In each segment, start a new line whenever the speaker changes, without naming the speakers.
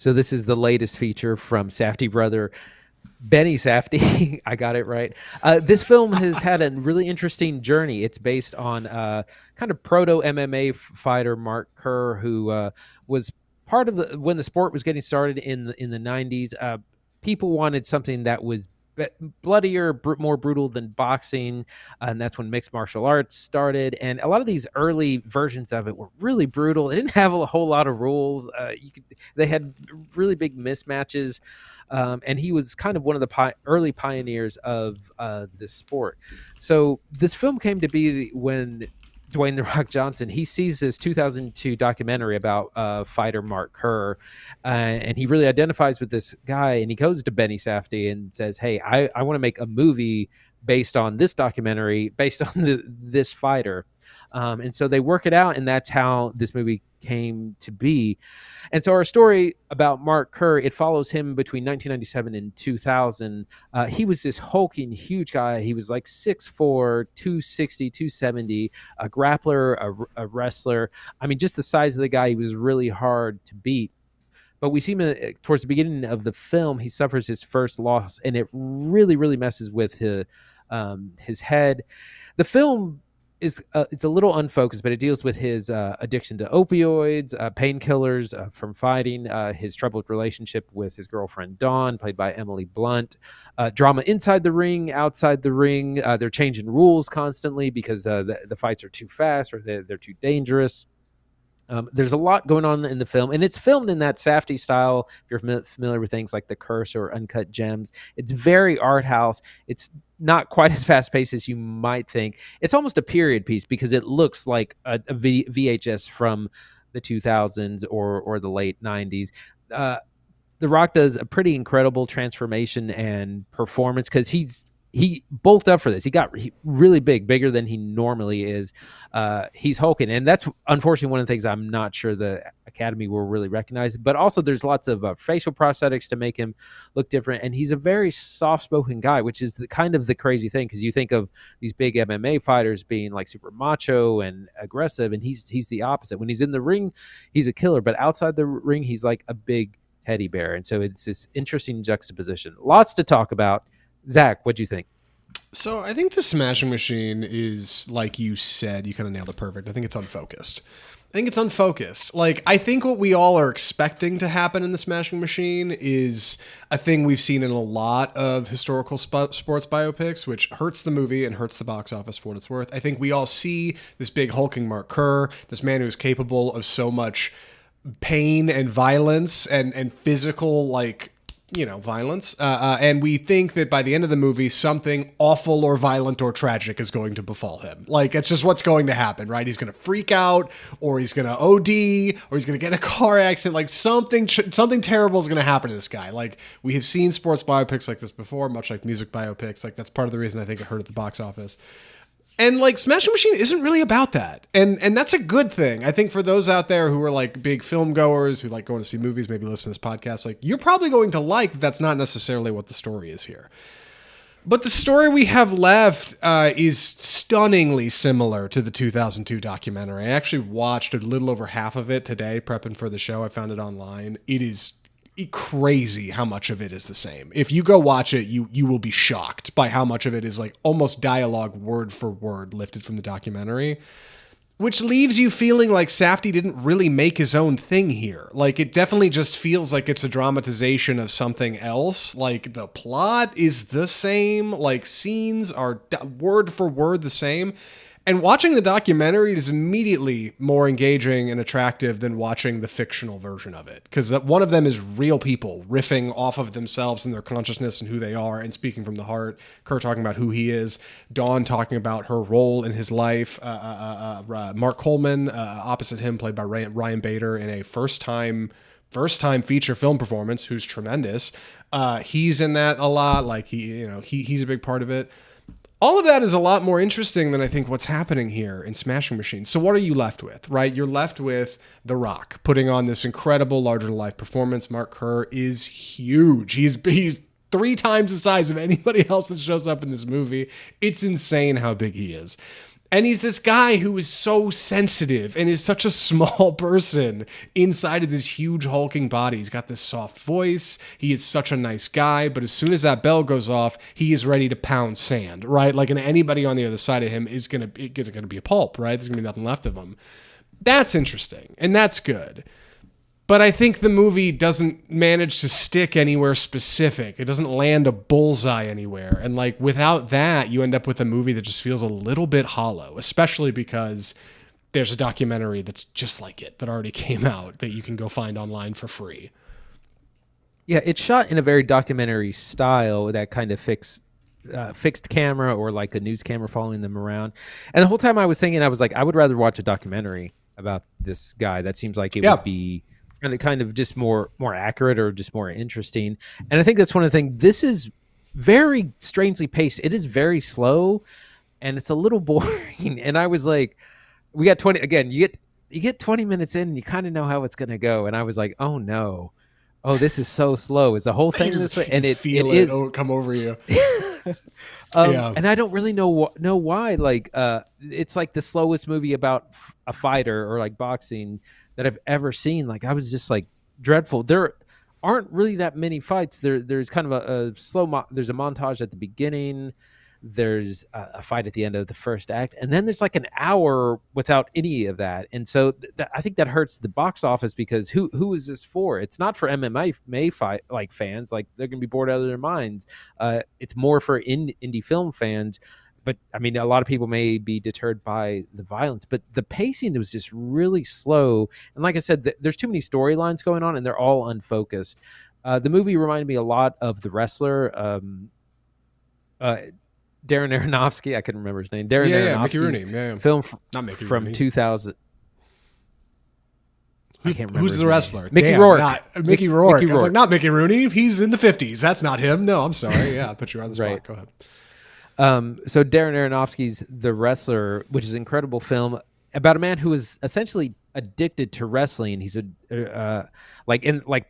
So this is the latest feature from Safdie brother Benny Safdie. I got it right. This film has had a really interesting journey. It's based on kind of proto MMA fighter Mark Kerr, who was part of when the sport was getting started in the 90s. People wanted something that was bloodier, more brutal than boxing, and that's when mixed martial arts started. And a lot of these early versions of it were really brutal. They didn't have a whole lot of rules. They had really big mismatches, and he was kind of one of the early pioneers of this sport. So this film came to be when Dwayne The Rock Johnson, he sees this 2002 documentary about fighter Mark Kerr, and he really identifies with this guy, and he goes to Benny Safdie and says, hey, I want to make a movie based on this documentary, based on this fighter. And so they work it out, and that's how this movie came to be. And so our story about Mark Kerr, it follows him between 1997 and 2000. He was this hulking, huge guy. He was like 6'4", 260, 270, a grappler, a wrestler. I mean, just the size of the guy, he was really hard to beat. But we see him towards the beginning of the film, he suffers his first loss, and it really, really messes with his head. The film is it's a little unfocused, but it deals with his addiction to opioids, painkillers from fighting, his troubled relationship with his girlfriend Dawn, played by Emily Blunt, drama inside the ring, outside the ring. They're changing rules constantly because the fights are too fast or they're too dangerous. There's a lot going on in the film, and it's filmed in that Safdie style. If you're familiar with things like The Curse or Uncut Gems, it's very art house. It's not quite as fast paced as you might think. It's almost a period piece because it looks like a VHS from the 2000s or the late 90s. The Rock does a pretty incredible transformation and performance because he bulked up for this. He got really bigger than he normally is. He's hulking, and that's unfortunately one of the things I'm not sure the Academy will really recognize. But also, there's lots of facial prosthetics to make him look different, and he's a very soft-spoken guy, which is kind of the crazy thing because you think of these big MMA fighters being like super macho and aggressive, and he's the opposite. When he's in the ring, he's a killer, but outside the ring, he's like a big teddy bear, and so it's this interesting juxtaposition. Lots to talk about. Zach, what'd you think?
So I think the Smashing Machine is, like you said, you kind of nailed it perfect. I think it's unfocused. Like, I think what we all are expecting to happen in the Smashing Machine is a thing we've seen in a lot of historical sports biopics, which hurts the movie and hurts the box office for what it's worth. I think we all see this big hulking Mark Kerr, this man who is capable of so much pain and violence and physical, like, violence. And we think that by the end of the movie, something awful or violent or tragic is going to befall him. Like, it's just what's going to happen, right? He's going to freak out, or he's going to OD, or he's going to get in a car accident. Like, something terrible is going to happen to this guy. Like, we have seen sports biopics like this before, much like music biopics. Like, that's part of the reason I think it hurt at the box office. And like Smashing Machine isn't really about that. And that's a good thing. I think for those out there who are like big film goers, who like going to see movies, maybe listen to this podcast, like you're probably going to like that that's not necessarily what the story is here. But the story we have left is stunningly similar to the 2002 documentary. I actually watched a little over half of it today, prepping for the show. I found it online. It is crazy how much of it is the same. If you go watch it, you will be shocked by how much of it is like almost dialogue word for word lifted from the documentary, which leaves you feeling like Safdie didn't really make his own thing here. Like, it definitely just feels like it's a dramatization of something else. Like, the plot is the same, like scenes are word for word the same. And watching the documentary is immediately more engaging and attractive than watching the fictional version of it. Because one of them is real people riffing off of themselves and their consciousness and who they are and speaking from the heart. Kerr talking about who he is. Dawn talking about her role in his life. Mark Coleman, opposite him, played by Ryan Bader in a first-time feature film performance, who's tremendous. He's in that a lot. Like, he's a big part of it. All of that is a lot more interesting than I think what's happening here in Smashing Machine. So what are you left with, right? You're left with The Rock putting on this incredible larger-than-life performance. Mark Kerr is huge. He's 3 times the size of anybody else that shows up in this movie. It's insane how big he is. And he's this guy who is so sensitive and is such a small person inside of this huge hulking body. He's got this soft voice. He is such a nice guy. But as soon as that bell goes off, he is ready to pound sand, right? Like, and anybody on the other side of him is going to be a pulp, right? There's going to be nothing left of him. That's interesting. And that's good. But I think the movie doesn't manage to stick anywhere specific. It doesn't land a bullseye anywhere. And like without that, you end up with a movie that just feels a little bit hollow, especially because there's a documentary that's just like it that already came out that you can go find online for free.
Yeah, it's shot in a very documentary style, that kind of fixed camera, or like a news camera following them around. And the whole time I was thinking, I was like, I would rather watch a documentary about this guy. That seems like it would be kind of just more accurate, or just more interesting. And I think that's one of the things. This is very strangely paced. It is very slow, and it's a little boring. And I was like, we got 20 again. You get 20 minutes in, and you kind of know how it's gonna go. And I was like, oh no, this is so slow. Is the whole thing this way? And it is
come over you.
And I don't really know why. Like, it's like the slowest movie about a fighter, or like boxing, that I've ever seen. Like, I was just like, dreadful. There aren't really that many fights. There's kind of a slow there's a montage at the beginning. There's a fight at the end of the first act, and then there's like an hour without any of that. And so I think that hurts the box office, because who is this for? It's not for MMA fight like fans. Like, they're gonna be bored out of their minds. It's more for indie film fans. But I mean, a lot of people may be deterred by the violence, but the pacing was just really slow. And like I said, there's too many storylines going on, and they're all unfocused. The movie reminded me a lot of The Wrestler. Darren Aronofsky, I couldn't remember his name.
Mickey Rooney.
Film
not Mickey
from
Rooney.
2000. I can't remember.
Who's the wrestler?
Mickey Rourke.
Mickey Rourke.
Mickey
I was
Rourke.
like, not Mickey Rooney. He's in the 50s. That's not him. No, I'm sorry. Yeah, I put you on the spot.
Right.
Go ahead.
So Darren Aronofsky's The Wrestler, which is an incredible film about a man who is essentially addicted to wrestling. He's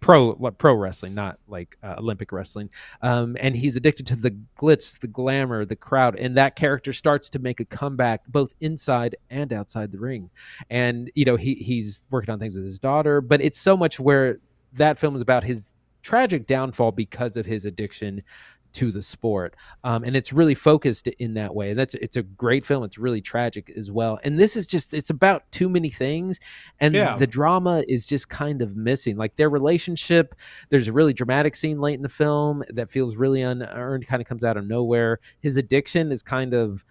pro wrestling, not like Olympic wrestling. And he's addicted to the glitz, the glamour, the crowd. And that character starts to make a comeback both inside and outside the ring. And, he's working on things with his daughter, but it's so much where that film is about his tragic downfall because of his addiction to the sport. And it's really focused in that way. It's a great film. It's really tragic as well. And this is it's about too many things. And the drama is just kind of missing. Like, their relationship, there's a really dramatic scene late in the film that feels really unearned, kind of comes out of nowhere. His addiction is kind of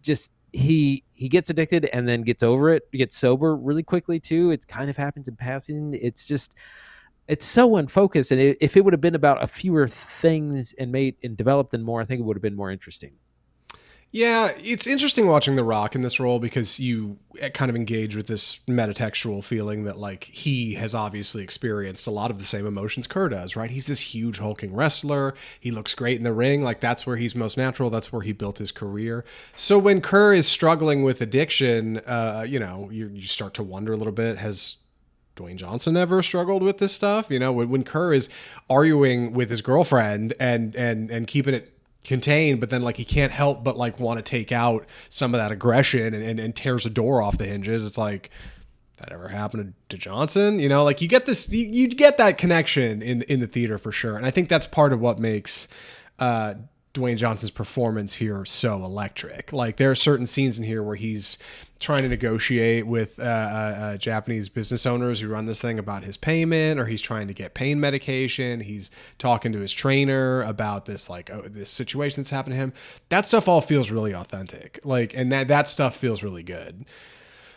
just, he gets addicted and then gets over it, gets sober really quickly too. It kind of happens in passing. It's so unfocused, and if it would have been about a fewer things and developed them more, I think it would have been more interesting.
Yeah, it's interesting watching The Rock in this role, because you kind of engage with this metatextual feeling that, like, he has obviously experienced a lot of the same emotions Kerr does, right? He's this huge hulking wrestler. He looks great in the ring. Like, that's where he's most natural. That's where he built his career. So when Kerr is struggling with addiction, you start to wonder a little bit, has Dwayne Johnson ever struggled with this stuff? When Kerr is arguing with his girlfriend and keeping it contained, but then like he can't help but like want to take out some of that aggression and tears a door off the hinges. It's like, that ever happened to Johnson? Like, you get this, you get that connection in the theater for sure. And I think that's part of what makes Dwayne Johnson's performance here so electric. Like, there are certain scenes in here where he's trying to negotiate with Japanese business owners who run this thing about his payment, or he's trying to get pain medication. He's talking to his trainer about this, like, this situation that's happened to him. That stuff all feels really authentic. Like, and that stuff feels really good.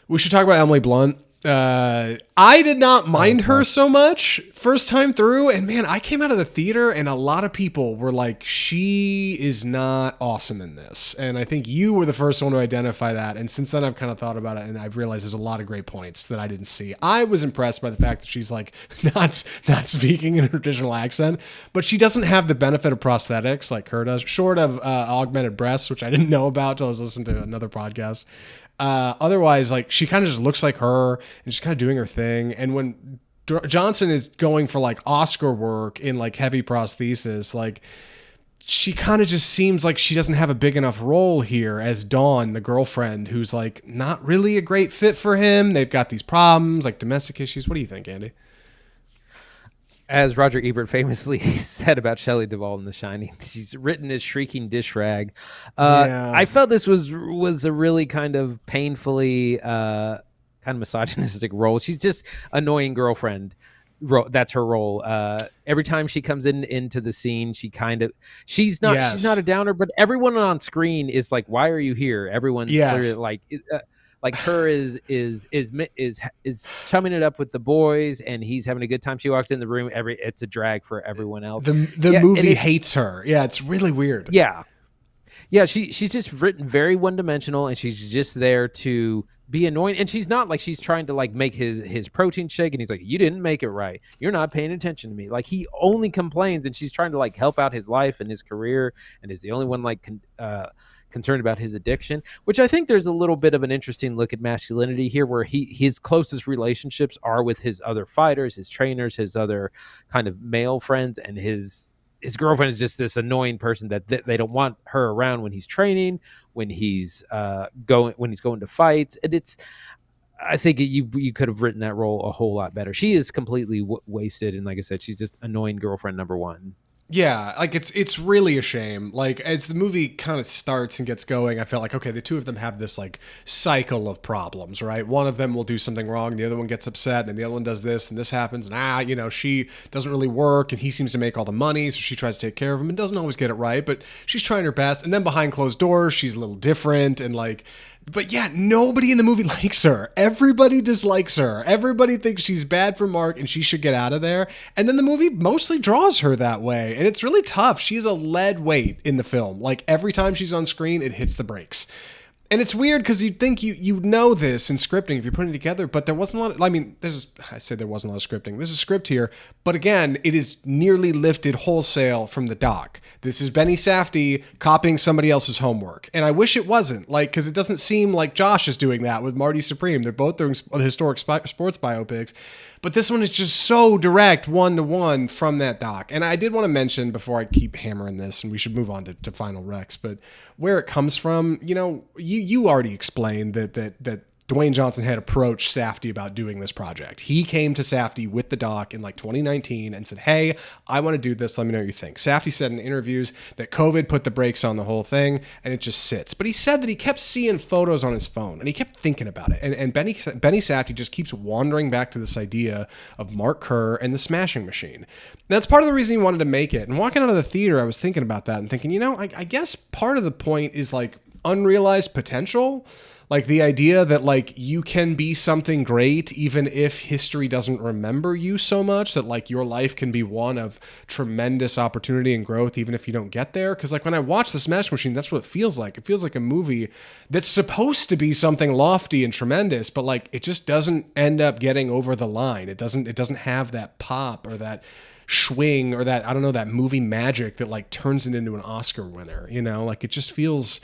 We should talk about Emily Blunt. I did not mind her so much first time through, and man, I came out of the theater and a lot of people were like, she is not awesome in this. And I think you were the first one to identify that. And since then I've kind of thought about it, and I've realized there's a lot of great points that I didn't see. I was impressed by the fact that she's like not speaking in a traditional accent, but she doesn't have the benefit of prosthetics like Kerr does, short of augmented breasts, which I didn't know about till I was listening to another podcast. Otherwise, like, she kind of just looks like her and she's kind of doing her thing. And when Johnson is going for like Oscar work in like heavy prosthesis, like, she kind of just seems like she doesn't have a big enough role here as Dawn, the girlfriend, who's like not really a great fit for him. They've got these problems, like domestic issues. What do you think, Andy?
As Roger Ebert famously said about Shelley Duvall in The Shining, she's written as shrieking dish rag.
Yeah.
I felt this was a really kind of painfully kind of misogynistic role. She's just annoying girlfriend. That's her role. Every time she comes into the scene, she's not a downer, but everyone on screen is like, "Why are you here?" Everyone's clearly like her is chumming it up with the boys, and he's having a good time. She walks in the room. It's a drag for everyone else.
The movie hates her. Yeah, it's really weird.
Yeah, she's just written very one dimensional, and she's just there to be annoying. And she's not like she's trying to like make his protein shake, and he's like, "You didn't make it right. You're not paying attention to me." Like he only complains, and she's trying to like help out his life and his career, and is the only one like concerned about his addiction. Which I think there's a little bit of an interesting look at masculinity here, where his closest relationships are with his other fighters, his trainers, his other kind of male friends, and his girlfriend is just this annoying person that they don't want her around when he's training, when he's going to fights. And I think you could have written that role a whole lot better. She is completely wasted, and like I said, she's just annoying girlfriend number one.
Yeah, like it's really a shame. Like as the movie kind of starts and gets going, I felt like, okay, the two of them have this like cycle of problems, right? One of them will do something wrong, the other one gets upset, and then the other one does this and this happens, and she doesn't really work, and he seems to make all the money, so she tries to take care of him and doesn't always get it right, but she's trying her best. And then behind closed doors, she's a little different, and like, but yeah, nobody in the movie likes her. Everybody dislikes her. Everybody thinks she's bad for Mark and she should get out of there. And then the movie mostly draws her that way. And it's really tough. She's a lead weight in the film. Like every time she's on screen, it hits the brakes. And it's weird because you'd think you know this in scripting if you're putting it together, but there wasn't a lot of, I say there wasn't a lot of scripting. There's a script here, but again, it is nearly lifted wholesale from the doc. This is Benny Safdie copying somebody else's homework. And I wish it wasn't, because it doesn't seem like Josh is doing that with Marty Supreme. They're both doing historic sports biopics. But this one is just so direct, one-to-one from that doc. And I did want to mention, before I keep hammering this, and we should move on to final Rex, but where it comes from, you already explained that Dwayne Johnson had approached Safdie about doing this project. He came to Safdie with the doc in 2019 and said, "Hey, I want to do this. Let me know what you think." Safdie said in interviews that COVID put the brakes on the whole thing and it just sits. But he said that he kept seeing photos on his phone and he kept thinking about it. And Benny Safdie just keeps wandering back to this idea of Mark Kerr and the Smashing Machine. That's part of the reason he wanted to make it. And walking out of the theater, I was thinking about that and thinking, I guess part of the point is unrealized potential. Like the idea that you can be something great even if history doesn't remember you so much, that your life can be one of tremendous opportunity and growth even if you don't get there. Because when I watch The Smash Machine, that's what it feels like. It feels like a movie that's supposed to be something lofty and tremendous, but it just doesn't end up getting over the line. It doesn't have that pop or that swing or that, I don't know, that movie magic that turns it into an Oscar winner. It just feels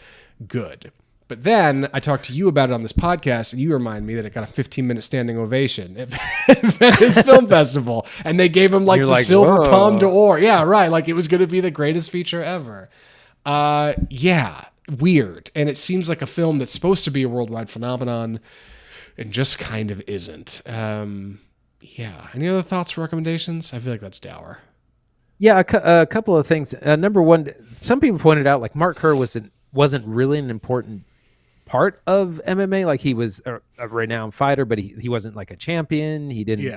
good. But then I talked to you about it on this podcast, and you remind me that it got a 15-minute standing ovation at Venice Film Festival, and they gave him the Silver Palme d'Or. Yeah, right. It was going to be the greatest feature ever. Yeah, weird. And it seems like a film that's supposed to be a worldwide phenomenon, and just kind of isn't. Yeah. Any other thoughts or recommendations? I feel like that's dour.
Yeah, a couple of things. Number one, some people pointed out Mark Kerr wasn't really an important part of MMA. He was a renowned fighter, but he wasn't a champion. He didn't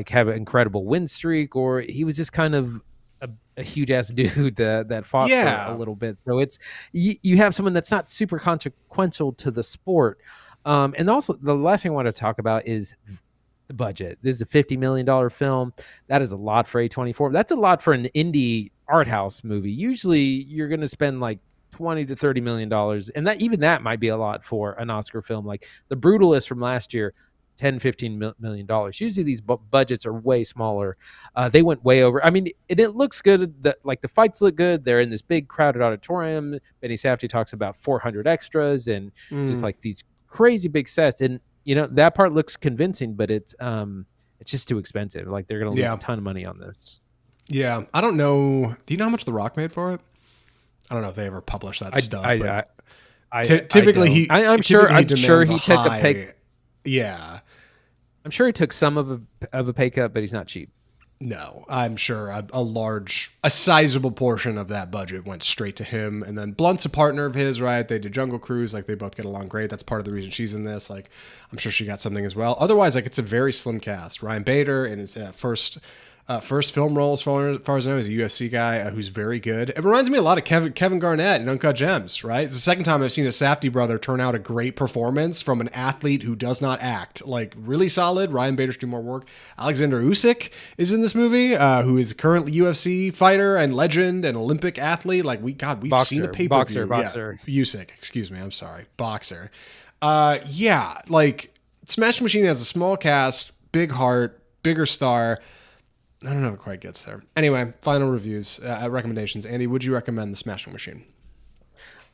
have an incredible win streak, or he was just kind of a huge ass dude that fought for a little bit. So it's you have someone that's not super consequential to the sport. And also the last thing I want to talk about is the budget. This is a $50 million film. That is a lot for A24. That's a lot for an indie art house movie. Usually you're going to spend $20 to $30 million, and that might be a lot for an Oscar film. The Brutalist from last year, $10-15 million. Usually these budgets are way smaller. They went way over. I mean, it looks good. The fights look good. They're in this big crowded auditorium. Benny Safdie talks about 400 extras and just these crazy big sets. And that part looks convincing, but it's just too expensive. They're going to lose a ton of money on this.
Yeah, I don't know. Do you know how much The Rock made for it? I don't know if they ever publish that
I
stuff,
I
but
I
typically
don't. I'm sure.
he
I'm sure
demands a
he took a pay.
high. Yeah.
I'm sure he took some of a pay cut, but he's not cheap.
No, I'm sure a sizable portion of that budget went straight to him. And then Blunt's a partner of his, right? They did Jungle Cruise. Like, they both get along great. That's part of the reason she's in this. Like, I'm sure she got something as well. Otherwise, like, it's a very slim cast. Ryan Bader in his first film role, as far as I know, is a UFC guy who's very good. It reminds me a lot of Kevin Garnett in Uncut Gems, right? It's the second time I've seen a Safdie brother turn out a great performance from an athlete who does not act. Like, really solid. Ryan Bader should do more work. Oleksandr Usyk is in this movie, who is currently UFC fighter and legend and Olympic athlete. Like, we've seen a pay-per-view.
Boxer.
Yeah, Usyk, excuse me, I'm sorry. Boxer. Yeah, like, Smash Machine has a small cast, big heart, bigger star. I don't know if it quite gets there. Anyway, final reviews, recommendations. Andy, would you recommend The Smashing Machine?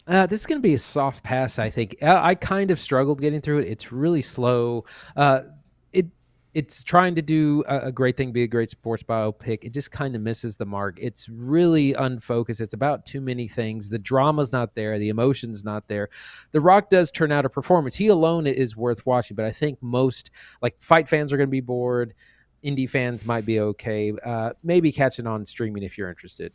This is going to be a soft pass, I think. I kind of struggled getting through it. It's really slow. It's trying to do a great thing, be a great sports biopic. It just kind of misses the mark. It's really unfocused. It's about too many things. The drama's not there. The emotion's not there. The Rock does turn out a performance. He alone is worth watching, but I think most like fight fans are going to be bored. Indie fans might be okay. Maybe catch it on streaming if you're interested.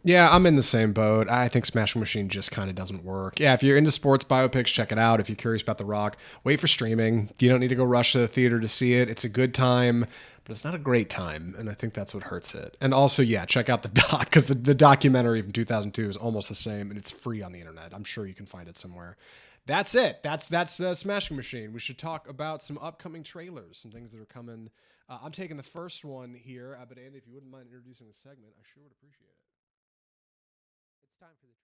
Yeah, I'm in the same boat. I think Smashing Machine just kind of doesn't work. Yeah, if you're into sports biopics, check it out. If you're curious about The Rock, wait for streaming. You don't need to go rush to the theater to see it. It's a good time, but it's not a great time, and I think that's what hurts it. And also, yeah, check out the doc, because the documentary from 2002 is almost the same, and it's free on the internet. I'm sure you can find it somewhere. That's it. That's Smashing Machine. We should talk about some upcoming trailers, some things that are coming. I'm taking the first one here, but Andy, if you wouldn't mind introducing the segment, I sure would appreciate it.
It's time for the